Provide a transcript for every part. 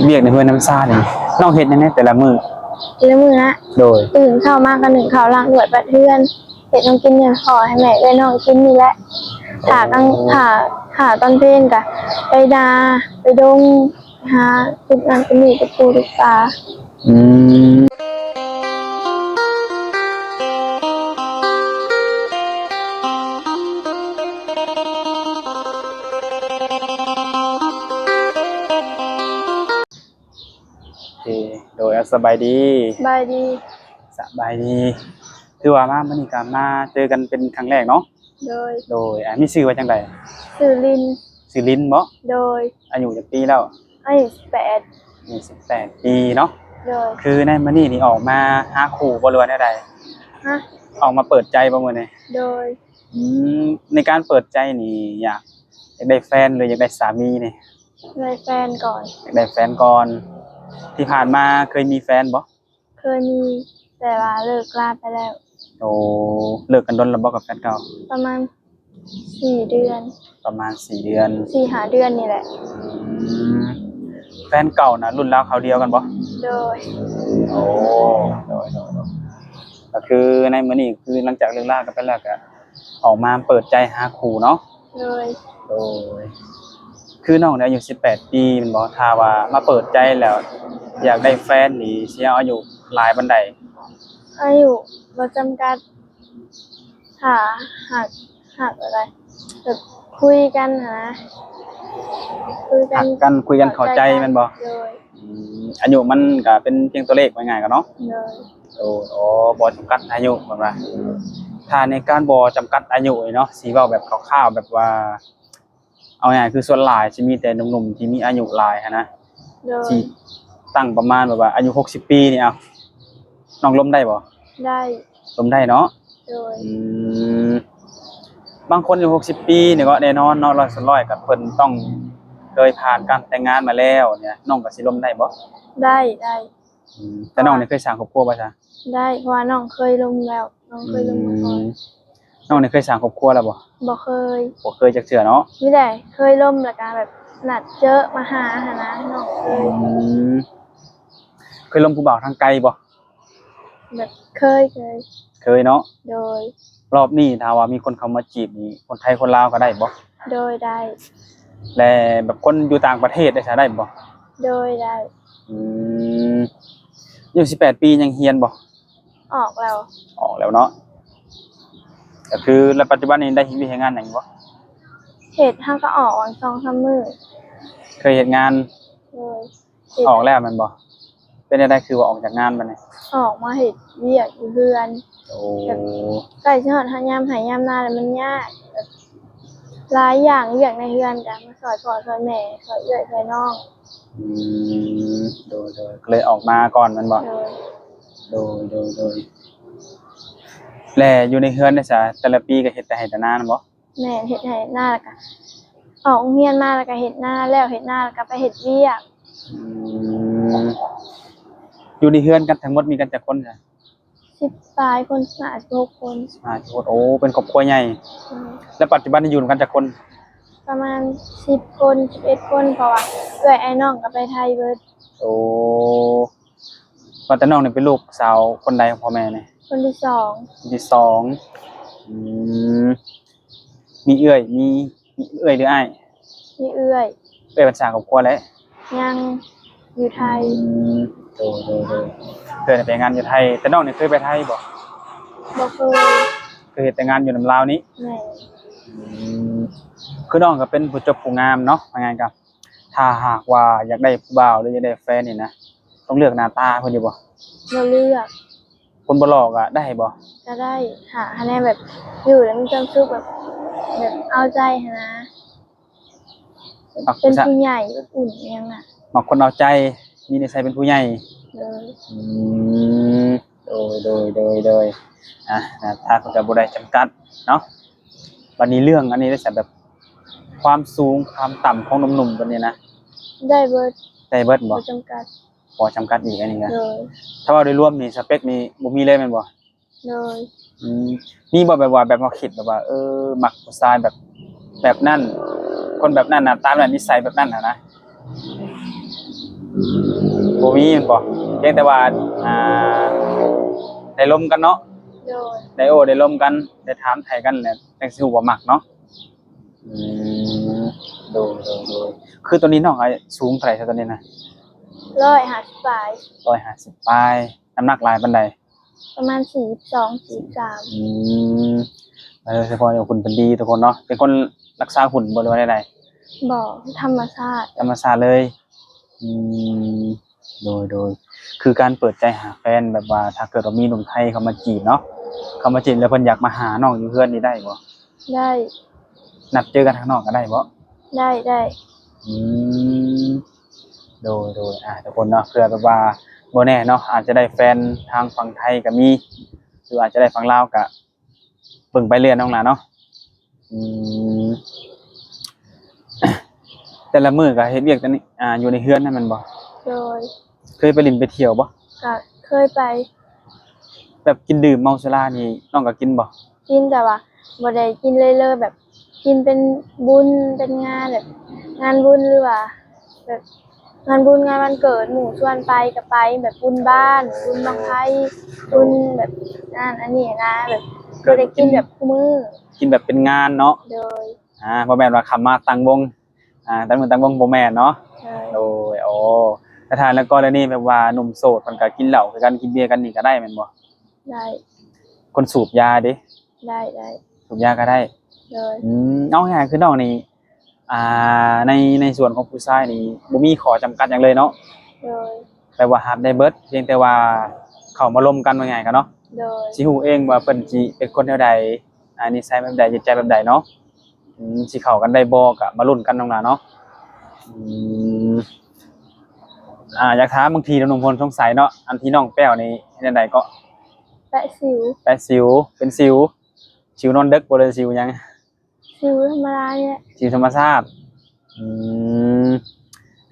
เบียกในเพื่อนน้ำซ่านี่น้องเห็ดยังไงแต่ละมือแล้วมือนะโดยตื่นเข้ามากกันหนึ่งข่าวล่างหน่วยประเทือนเห็ดน้องกินเงินขอให้แม่ได้น้องกินนี่แหละถาตอนเพลนกะไปดาไปดงหาตุกนั้นตุกนี่ตุกปูตุกปลาอืมโอเคโดยสบายดีบายดีสบายดีคือว่ามามื้อนี้ก็มาเจอกันเป็นครั้งแรกเนาะโดยมีชื่อว่าจังไดสื่อลินชื่อลิ้นบ่โดยอายุจักปีแล้วอายุ28ปีเนาะโดยคือในมื้อนี้นี่ออกมาหาคู่บ่หรือว่าแนวใดฮะออกมาเปิดใจบ่มื้อนี้โดยอืในการเปิดใจนี่อยากได้แฟนหรืออยากได้สามีนี่ได้แฟนก่อนอยากได้แฟนก่อนที่ผ่านมาเคยมีแฟนบ่เคยมีแต่ว่าเลิกลาไปแล้วโอ้เลิกกันดนแล้วบ่กับแฟนเก่าประมาณ4 เดือนประมาณ4เดือน4-5 เดือนนี่แหละแฟนเก่านะรุ่นราวคราวเดียวกันบ่โดยโอ้โดยก็คือในมื้อนี้คือหลังจากเลิกลากันไปแล้วก็ออกมาเปิดใจหาคู่เนาะโดยคือน้องเนี่ยอายุ18ปีแม่นบ่ถ้าว่ามาเปิดใจแล้วอยากได้แฟนนี่สิเอาอายุหลายปานใดอายุบ่จำกัดหาหักอะไรแบบคุยกันนะคุยกันเข้าใจแม่นบ่อายุมันก็เป็นเพียงตัวเลขว่าง่ายๆกันเนาะโอ้บ่จำกัดอายุว่าว่าถ้าในการบ่จำกัดอายุเนาะสิเว้าแบบคร่าวๆแบบว่าเอาง่ายคือส่วนหลายสิมีแต่หนุ่มๆที่มีอายุหลายหันนะสิตั้งประมาณแบบว่าอายุ60ปีนี่เอาน้องล้มได้บ่ได้ล้มได้เนาะบางคนอายุ60ปีนี่ก็แน่นอนเนาะ100%กับเพิ่นต้องเคยผ่านการแต่งงานมาแล้วเนี่ยน้องก็สิล้มได้บ่ได้แต่น้องนี่เคยสร้างครอบครัวบ่จ๊ะได้เพราะว่าน้องเคยล้มแล้วน้องเคยล้มมาก่อนน้องนี่เคยสร้างครอบครัวแล้วบ่เคยจักเทื่อเนาะไม่ได้เคยล้มแล้วก็แบบนัดเจอมาหาหั่นนะน้องเคยล้มผู้บ่าวทางไกลบ่แบบเคยเนาะโดยรอบนี้ถ้าว่ามีคนเข้ามาจีบนี่คนไทยคนลาวก็ได้บ่โดยได้และแบบคนอยู่ต่างประเทศได้บ่โดยได้อายุ18ปียังเรียนบ่ออกแล้วเนาะก็คือแล้วปัจจุบันนี้ได้เฮ็ดงานหยังบ่เฮ็ดเฮาก็ออกวัน2-3 มื้อเคยเฮ็ดงานออกแล้วแม่นบ่เป็นจังได๋คือว่าออกจากงานบัดนี้ออกมาเฮ็ดเวียกอยู่เรือนโอ้ใกล้สิฮอดยามยามนาแล้วมันยากหลายอย่างเวียกในเรือนจ้ะมาช่วยพ่อช่วยแม่ช่วยเอื้อยช่วยน้องโดยก็เลยออกมาก่อนแม่นบ่โดยและอยู่ในเรือนนี่ซะแต่ละปีก็เฮ็ดแต่ให้แต่นาบ่แม่เฮ็ดให้นาแล้วก็ออกโรงเรียนมาแล้วก็เฮ็ดนาแล้วเฮ็ดนาแล้วก็ไปเฮ็ดเวียกอยู่ในเรือนกันทั้งหมดมีกันจักคนจ้ะ10ปลายคน16 คนโอ้เป็นครอบครัวใหญ่แล้วปัจจุบันนี่อยู่กันจักคนประมาณ10 คน11 คนเพราะว่าเอื้อยไอ้น้องก็ไปไทยเบิดโอ้ว่าแต่น้องนี่เป็นลูกสาวคนใดของพ่อแม่นี่คนที่2มีเอื้อยหรืออ้ายมีเอื้อยเป็นสร้างครอบครัวแล้วยังอยู่ไทยโดเคยไปงานอยู่ไทยแต่น้องนี่เคยไปไทยบ่เคยเฮ็ดแต่งานอยู่นำลาวนี้แม่คือน้องก็เป็นผู้จบผู้งามเนาะว่าไงครับถ้าหากว่าอยากได้ผู้บ่าวหรืออยากได้แฟนนี่นะต้องเลือกหน้าตาเพิ่นอยู่บ่บ่เลือกคนบ่หลอกอ่ะได้บ่ก็ได้หาคะแนนแบบอยู่แล้วมีความสุขแบบเอาใจหั่นนะเป็นผู้ใหญ่อุ่นยังน่ะบางคนเอาใจมีนิสัยเป็นผู้ใหญ่โดยหน้าตาก็บ่ได้จำกัดเนาะวันนี้เรื่องอันนี้ได้แบบความสูงความต่ำของหนุ่มๆตัวนี้นะได้เบิดบ่จำกัดอีกอันนี้นะถ้าว่าโดยรวมนี่สเปคนี่บ่มีเลยแม่นบ่มีบ่แบบว่าแบบมาคิดแบบว่ามักผู้ชายแบบนั้นคนแบบนั้นน่ะตามนั้นนิสัยแบบนั้นน่ะนะ บ่มีแม่นบ่เพียงแต่ว่าอ่าได้ลมกันเนาะ โดย ได้โอ้ได้ลมกันได้ถามไทยกันแหละจังสิฮู้ว่ามักเนาะอืมโดยคือตัวนี้น้องอายุสูงเท่าไหร่ครับตัวนี้นะ 150ปลาย 150ปลายน้ำหนักหลายปานใด ประมาณ42 43อืมเฉพาะอย่างคุณเป็นดีทุกคนเนาะเป็นคนรักษาหุ่นบ่หรือว่าใด บ่ธรรมชาติ ๆธรรมชาติเลยอืมโดยคือการเปิดใจหาแฟนแบบว่าถ้าเกิดว่ามีหนุ่มไทยเข้ามาจีบเนาะเข้ามาจีบแล้วเพิ่นอยากมาหาน้องอยู่เพื่อนนี่ได้บ่ ได้ นัดเจอกันข้างนอกก็ได้บ่ ได้ อืมโดยทุกคนเนาะเผื่อแบบว่าบ่แน่เนาะอาจจะได้แฟนทางฝั่งไทยก็มีหรืออาจจะได้ฝั่งลาวก็เบิ่งไปเรื่อยน้องหล่ะเนาะอืม แต่ละมื้อก็เฮ็ดเวียกแต่นี่อยู่ในเฮือนนั่นแม่นบ่ โดย เคยไปลินไปเที่ยวบ่ ก็เคยไป แบบกินดื่มเมาสุรานี่น้องก็กินบ่ กินแต่ว่าบ่ได้กินเลยๆแบบกินเป็นบุญเป็นงานแบบงานบุญหรือว่าแบบงานบุญงานวันเกิดหมู่ชวนไปก็ไปแบบบุญบ้านบุญบังไฟบุญแบบนั่นอันนี้นะแบบบ่ได้กินแบบคุมื้อ กินแบบเป็นงานเนาะ โดย บ่แม่นว่าคำมาตั้งวงตั้งมื้อตั้งวงบ่แม่นเนาะ ใช่ โดยแต่ถ้าแล้วกรณีแบบว่าหนุ่มโสดเพิ่นก็กินเหล้าคือกันกินเบียร์กันนี่ก็ได้แม่นบ่ ได้ คนสูบยาเด้ ได้ สูบยาก็ได้ โดย เอาง่ายๆคือน้องนี่ในส่วนของผู้ชายนี่บ่มีข้อจำกัดหยังเลยเนาะ โดย แปลว่ารับได้เบิดเพียงแต่ว่าเข้ามาร่วมกันว่าง่ายกันเนาะ โดย สิฮู้เองว่าเพิ่นสิเป็นคนแนวใดนิสัยแบบใดจิตใจแบบใดเนาะสิเข้ากันได้บ่ก็มาลุ้นกันน้องหล่ะเนาะอืมอยากถามบางทีหนุ่มๆพลสงสัยเนาะอันที่น้องแป้วนี่เฮ็ดจังไดก็ แปะสิว แปะสิวเป็นสิวนอนดึกบ่เลยสิวหยัง สิวธรรมดาเนี่ย สิวธรรมชาติอืม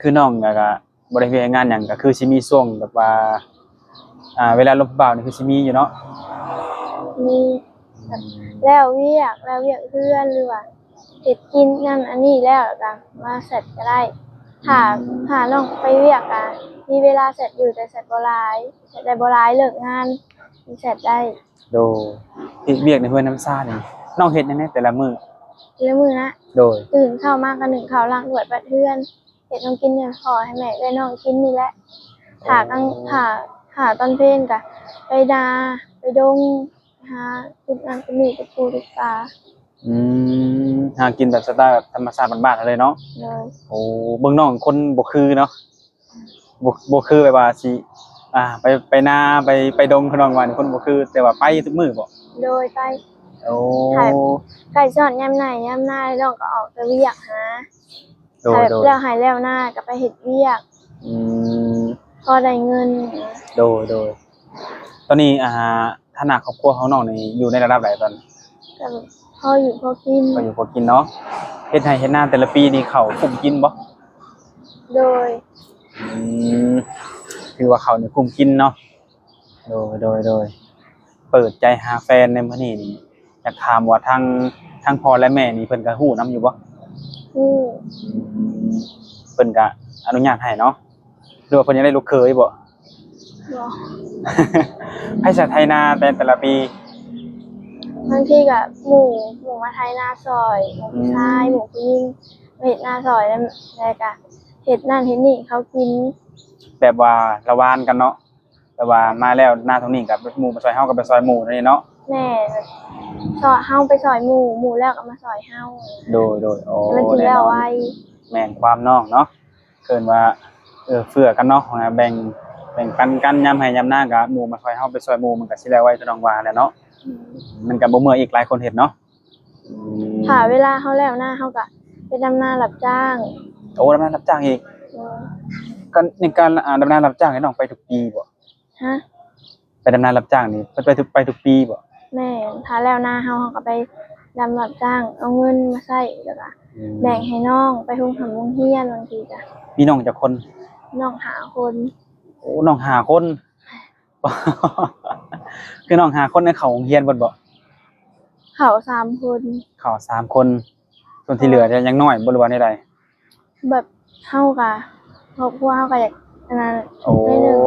คือน้องก็บ่ได้เฮ็ดงานหยังก็คือสิมีช่วงแบบว่าเวลาลมบ่าวนี่คือสิมีอยู่เนาะ มีแบบแล้วเวียกเพื่อนหรือว่าเฮ็ดกินนั่นอันนี้แล้วก็มาเสร็จก็ได้ถ้าน้องไปเวียกอ่ะมีเวลาเสร็จอยู่แต่เสร็จบ่หลายเสร็จได้บ่หลายเลิกงานมีเสร็จได้ โดเฮ็ดเวียกในเฮือนน้ำซ่านี่น้องเฮ็ดแนวแต่ละมื้อ แล้วมื้อนะ โดย ตื่นเช้ามาก็นึ่งข้าวล้างถ้วยปัดเพื่อนเฮ็ดน้องกินให้พ่อให้แม่ให้น้องกินนี่แหละถ้าตอนเพลนก็ไปนาไปดงหากินนั่นกินนี่ไปปูไปปลา หากินแบบสไตล์แบบธรรมชาติบ้านๆเลยเนาะ เลย โอ้เบิ่งน้องคนบ่คือเนาะบ่คือแบบว่าสิไปนาไปดงคือน้องว่านี่คนบ่คือแต่ว่าไปทุกมื้อบ่ โดยไป โอ้ ไก่สอนยามไหนยามหน้าน้องก็ออกไปเวียกหา โดย แล้วหายแล้วหน้าก็ไปเฮ็ดเวียก อืม พอได้เงิน โดยตอนนี้ฐานะครอบครัวของน้องนี่อยู่ในระดับใดตอน ก็แบบพออยู่พอกิน ก็อยู่พอกินเนาะเฮ็ดไร่เฮ็ดนาแต่ละปีนี่เขาคุ้มกินบ่ โดย อืมคือว่าเขานี่คุ้มกินเนาะโดยเปิดใจหาแฟนในมื้อนี้นี่อยากถามว่าทางพ่อและแม่นี่เพิ่นก็ฮู้นํอยู่บ่ ฮู้ เพิ่นก็อนุญาตให้เนาะหรือว่าเพิ่นยังได้ลูกเขยบ่ บ่ ให้ชาไทยนาแต่ละปี บางทีก็หมู่มาไทยหน้าซอยหมู่ผู้ชายหมู่ผู้หญิงมาเฮ็ดหน้าซอยแล้วก็เฮ็ดนั่นเฮ็ดนี่เขากิน แบบว่าระหวานกันเนาะแบบว่ามาแล้วหน้าตรงนี้ก็หมู่มาซอยเฮาก็ไปซอยหมู่นั่นนี่เนาะ แม่ซอยเฮาไปซอยหมู่แล้วก็มาซอยเฮา โดยโอ้ แล้วมันสิแล้วไว แม่นความน้องเนาะเกินว่าเฟื้อกันเนาะแบ่งปันกันยามให้ยามหน้าก็หมู่มาซอยเฮาไปซอยหมู่มันก็สิแล้วไว้คือน้องว่าแหละเนาะมันก็บ่เมื่อยอีกหลายคนเฮ็ดเนาะ ถ้าเวลาเฮาแล้วหน้าเฮาก็ไปดำนารับจ้าง โอ้ดำนารับจ้างอีกก็ในการดำนารับจ้างให้น้องไปทุกปีบ่ ฮะ ไปดำนารับจ้างนี่เพิ่นไปทุกปีบ่ แม่ถ้าแล้วหน้าเฮาก็ไปดำรับจ้างเอาเงินมาใช้แล้วก็แบ่งให้น้องไปโรงโรงเรียนบางทีก็ มีน้องจักคน น้องหาคน โอ้น้องหาคน คือน้องหาคนในเขาโรงเรียนเบิดบ่ เขา3คน เขา3คนส่วนที่เหลือจะยังน้อยบ่รู้ว่าได้ใด แบบเฮาก็ครอบครัวเฮาก็อยาก อันนั้น โอ้ ไม่หนึ่ง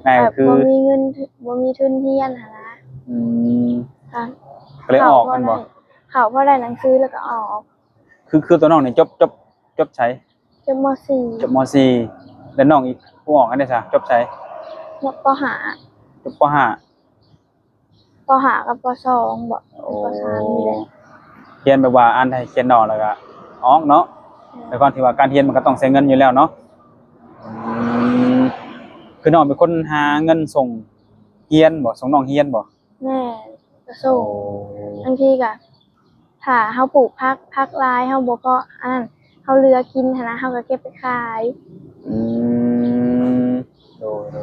แม่ แบบ คือ บ่มีเงินบ่มีทุนเรียนหั้นนะ อืม ค่ะ ก็เลยออกมันบ่ เขาพอได้หนังสือแล้วก็ออก คือตัวน้องนี่จบใช้ จบม จบม .4 แล้วน้องอีกผู้ออกกันได้ซะจบใช้ .4 มป จบป .5 .5 ป .5 กับป .2 บ่ป .3 นี่แหละ เรียนแบบว่าอ่านได้เขียนออกแล้วก็ออกเนาะแต่ก่อนที่ว่าการเรียนมันก็ต้องใช้เงินอยู่แล้วเนาะคือน้องเป็นคนหาเงินส่งเรียนบ่ส่งน้องเรียนบ่ แม่ก็ส่งบางทีก็ถ้าเฮาปลูกผักหลายเฮาบ่พออันนั้นเฮาเหลือกินหั้นนะเฮาก็เก็บไปขาย อืมโดน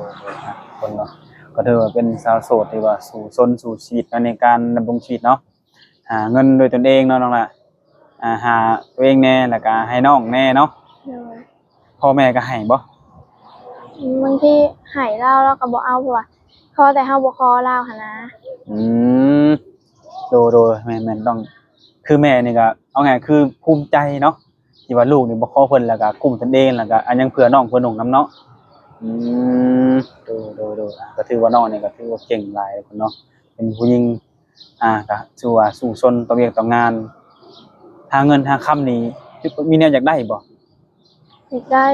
ะคนเนาะก็ถือว่าเป็นสาวโสดที่ว่าสู่ชีวิตในการดำรงชีวิตเนาะหาเงินโดยตนเองเนาะน้องล่ะหาตัวเองแน่แล้วก็ให้น้องแน่เนาะ โดย พ่อแม่ก็ให้บ่ บางทีให้เราก็บ่เอาเพราะว่าขอแต่เฮาบ่ขอเราหั้นนะ อืมโดแม่นต้องคือแม่นี่ก็เอาไงคือภูมิใจเนาะที่ว่าลูกนี่บ่ขอเพิ่นแล้วก็กุ้มตนเองแล้วก็อันยังเผื่อน้องเผื่อหนุ่งนํเนาะอืมโดก็ถือว่าน้องนี่ก็ถือว่าเก่งหลายคนเนาะเป็นผู้หญิงก็ถือว่าสู้ซนต่อเวียกต่องานหาเงินหาค่ำนี่มีแนวอยากได้บ่ อยากได้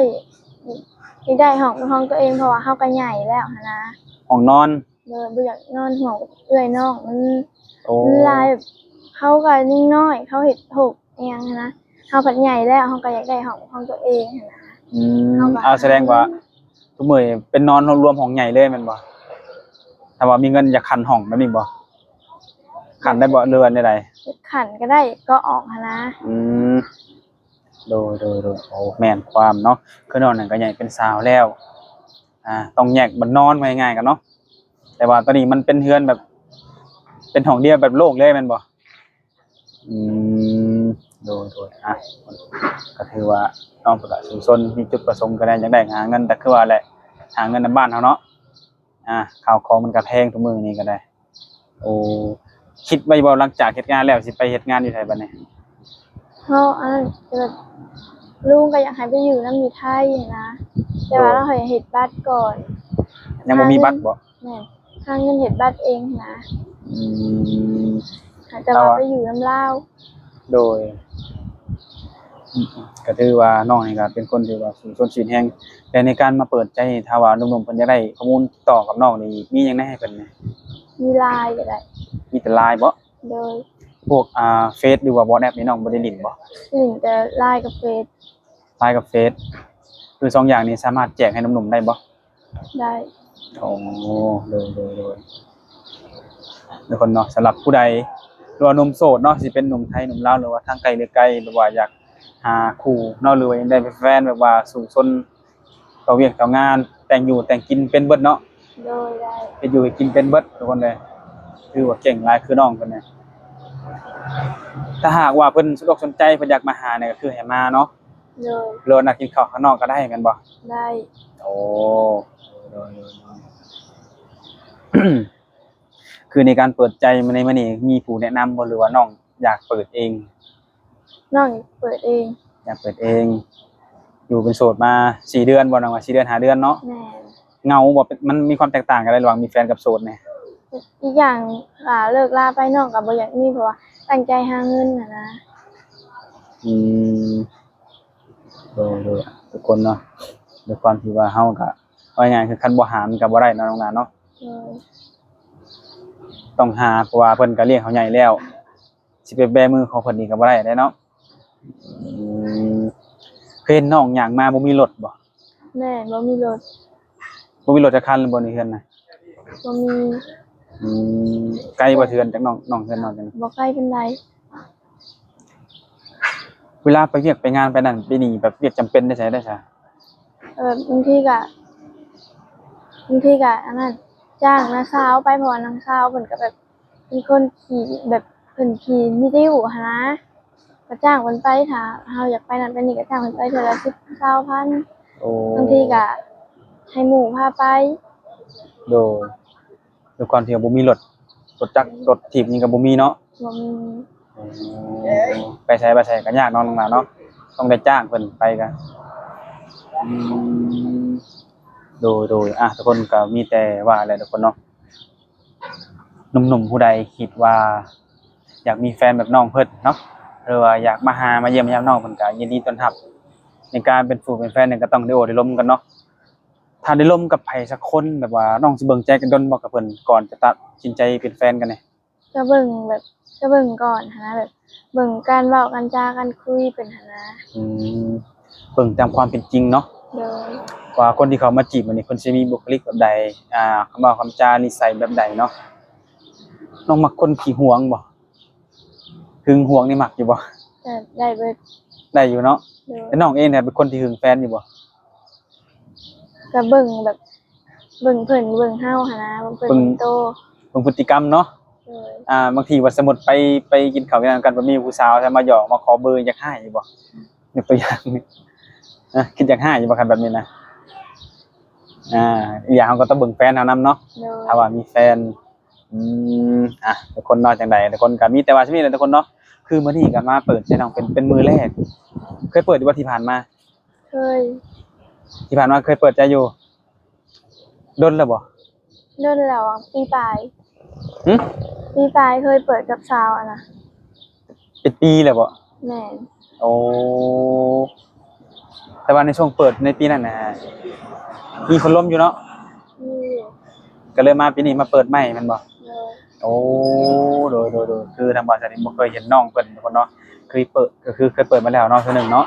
อยากได้ห้องตัวเองเพราะว่าเฮาก็ใหญ่แล้วหั้นนะ ห้องนอน เลยบ่อยากนอนห้องเอื้อยน้องมัน โอ้ หลายแบบเขาก็ยิ่งน้อยเขาเฮ็ดถูกอิหยังหั้นนะเฮาก็ใหญ่แล้วเฮาก็อยากได้ห้องตัวเองหั้นนะ แสดงว่าทุกมื้อนี่เป็นนอนรวมห้องใหญ่เลยแม่นบ่ถ้าว่ามีเงินอยากขันห้องแบบนี้บ่ขันได้บ่เรือนใด ขันก็ได้ก็ออกหั้นนะ อืมโดโอ้แม่นความเนาะคือนอนนั่นก็ใหญ่เป็นสาวแล้วต้องแยกบัดนอนไว้ง่ายกันเนาะแต่ว่าตอนนี้มันเป็นเฮือนแบบ เป็นห้องเดียวแบบโล่งเลยแม่นบ่อืมโดก็ถือว่าน้องเพิ่นก็สู้ซนมีจุดประสงค์ก็ได้อยากได้หาเงินแต่คือว่าแหละหาเงินในบ้านเฮาเนาะข้าวของมันก็แพงทุกมื้อนี้ก็ได้โอ้คิดไว้บ่หลังจากเฮ็ดงานแล้วสิไปเฮ็ดงานอยู่ไสบัดนี้ เฮาอันนั้นจะแบบลุงก็อยากให้ไปอยู่นำอยู่ไทยหั้นนะแต่ว่าเราให้เฮ็ดบัตรก่อน ยังบ่มีบัตรบ่ แม่นหาเงินเฮ็ดบัตรเองหั้นนะ อืม แต่ว่าไปอยู่นำลาว โดยก็ถือว่าน้องนี่ก็เป็นคนที่ว่าสูงชนชีวิตแห่งแต่ในการมาเปิดใจถ้าว่าหนุ่มๆเพิ่นอยากได้ข้อมูลติดต่อกับน้องนี่มีหยังแหน่ให้เพิ่นแหน่ มีไลน์ก็ได้ มีแต่ LINE บ่ โดย พวกเฟซหรือว่า WhatsApp นี่น้องบ่ได้เล่นบ่ สิ่งแต่ไลน์กับเฟซ LINE กับเฟซคือ2อย่างนี้สามารถแจกให้หนุ่มๆได้บ่ ได้ โอ้โดยทุกคนเนาะสำหรับผู้ใดหรือว่าหนุ่มโสดเนาะสิเป็นหนุ่มไทยหนุ่มลาวหรือว่าทางไกลหรือไกลหรือว่าอยากหาคู่เนาะหรือว่าอยากได้เป็นแฟนแบบว่าสูงชนต่อเวียกต่องานแต่งอยู่แต่งกินเป็นเบิดเนาะ โดยได้ ไปอยู่ให้กินเป็นเบิดทุกคนเลยคือว่าเก่งหลายคือน้องเพิ่นเนี่ยถ้าหากว่าเพิ่นสนอกสนใจเพิ่นอยากมาหาเนี่ยก็คือให้มาเนาะ โดย หรือว่านัดกินข้าวข้างนอกก็ได้แม่นบ่ ได้ โอ้โดย คือในการเปิดใจมาในมื้อนี้มีผู้แนะนำบ่หรือว่าน้องอยากเปิดเอง น้องเปิดเอง อยากเปิดเอง อยู่เป็นโสดมา4เดือนบ่น้องว่า4เดือน5เดือนเนาะ แม่น เหงาบ่เป็นมันมีความแตกต่างกันระหว่างมีแฟนกับโสดเนี่ย อีกอย่างเลิกลาไปน้องก็บ่อยากมีเพราะว่าตั้งใจหาเงินน่ะนะ อืมโดยทุกคนเนาะด้วยความที่ว่าเฮาก็ว่าง่ายคือคันบ่หามันก็บ่ได้เนาะน้องนาเนาะ โดย ต้องหาเพราะว่าเพิ่นก็เลี้ยงเขาใหญ่แล้วสิไปแบมือของเพิ่นนี่ก็บ่ได้เด้เนาะอืมเคยเห็นน้องย่างมาบ่มีรถบ่ แม่บ่มีรถ บ่มีรถจักคันเลยบ่นี่เฮือนน่ะ บ่มี อืมไกลบ่เทือนจากน้องเฮือนน้องจัง บ่ใกล้ปานใด เวลาไปเวียกไปงานไปนั่นไปนี่แบบเวียกจำเป็นได้ใช้ได้ซะ บางทีก็อันนั้นจ้างน้าสาวไปเพราะว่าน้าสาวเพิ่นก็แบบเป็นคนขี่แบบเพิ่นขี่มิติวหั้นนะก็จ้างเพิ่นไปถ้าเฮาอยากไปนั่นไปนี่ก็จ้างเพิ่นไปเทื่อละ10-20,000 โอ้ บางทีก็ให้หมู่พาไป โดยด้วยความที่ว่าบ่มีรถจักรรถถีบนี่ก็บ่มีเนาะ บ่มี ไปใช้ก็ยากเนาะน้องนาเนาะต้องได้จ้างเพิ่นไปกันอืม โดยทุกคนก็มีแต่ว่าอะไรทุกคนเนาะหนุ่มๆผู้ใดคิดว่า อยากมีแฟนแบบน้องเพิ่นเนาะหรือว่าอยากมาหามาเยี่ยมยามน้องเพิ่นก็ยินดีต้อนรับในการเป็นผู้เป็นแฟนเนี่ยก็ต้องได้โอได้ล้มกันเนาะถ้าได้ล้มกับไผสักคนแบบว่าน้องสิเบิ่งใจกันดนบ่กับเพิ่นก่อนจะตัดสินใจเป็นแฟนกันเนี่ย ก็เบิ่งแบบก็เบิ่งก่อนหั้นนะแบบเบิ่งการเว้ากันจากันคุยเป็นหั้นนะ อืมเบิ่งตามความเป็นจริงเนาะ โดย ว่าคนที่เขามาจีบอันนี้เพิ่นสิมีบุคลิกแบบใดคำเว้าคำจานิสัยแบบใดเนาะน้องมักคนขี้หวงบ่หึงหวงนี่มักอยู่บ่ แต่ได้เบิด ได้อยู่เนาะ โดย แต่น้องเองเนี่ยเป็นคนที่หึงแฟนอยู่บ่ ก็เบิ่งแบบเบิ่งเพิ่นเบิ่งเฮาหั้นนะเบิ่งเพิ่นโต เบิ่งพฤติกรรมเนาะ โดย บางทีว่าสมมุติไปกินข้าวกันบ่มีผู้สาวจะมาหยอกมาขอเบอร์อยากให้อยู่บ่ยกตัวอย่างนี่คิดอยากให้อยู่บ่คันแบบนี้นะอีกอย่างเราก็ต้องเบิ่งแฟนเฮานำเนาะ โดย ถ้าว่ามีแฟนทุกคนเนาะจังใดทุกคนก็มีแต่ว่าสิมีแหละทุกคนเนาะคือมื้อนี้ก็มาเปิดให้น้องเป็นมื้อแรกเคยเปิดอยู่บ่ที่ผ่านมา เคย ที่ผ่านมาเคยเปิดใจอยู่ดนแล้วบ่ โดนแล้วอะปีปลาย หึ ปีปลายเคยเปิดกับสาวอะนะ เป็นปีแล้วบ่ แม่น โอ้แต่ว่าในช่วงเปิดในปีนั้นน่ะมีคนล้มอยู่เนาะ นี่ ก็เลยมาปีนี้มาเปิดใหม่แม่นบ่ โดย โอ้โดยคือทางบริษัทนี้บ่เคยเห็นน้องเพิ่นทุกคนเนาะเคยเปิดก็คือเคยเปิดมาแล้วเนาะเทื่อหนึงเนาะ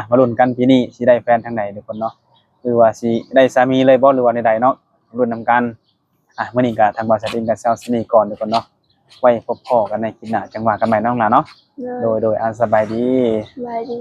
มาลุ้นกันปีนี้สิได้แฟนทางไหนทุกคนเนาะหรือว่าสิได้สามีเลยบ่หรือว่าใดๆเนาะลุ้นนำกันมื้อนี้ก็ทางบริษัทเองก็เซาซินี่ก่อนทุกคนเนาะไว้พบพ้อกันในคลิปหน้าจังหวะกันใหม่น้องหลานเนาะ โดย โดยสบายดี สบายดี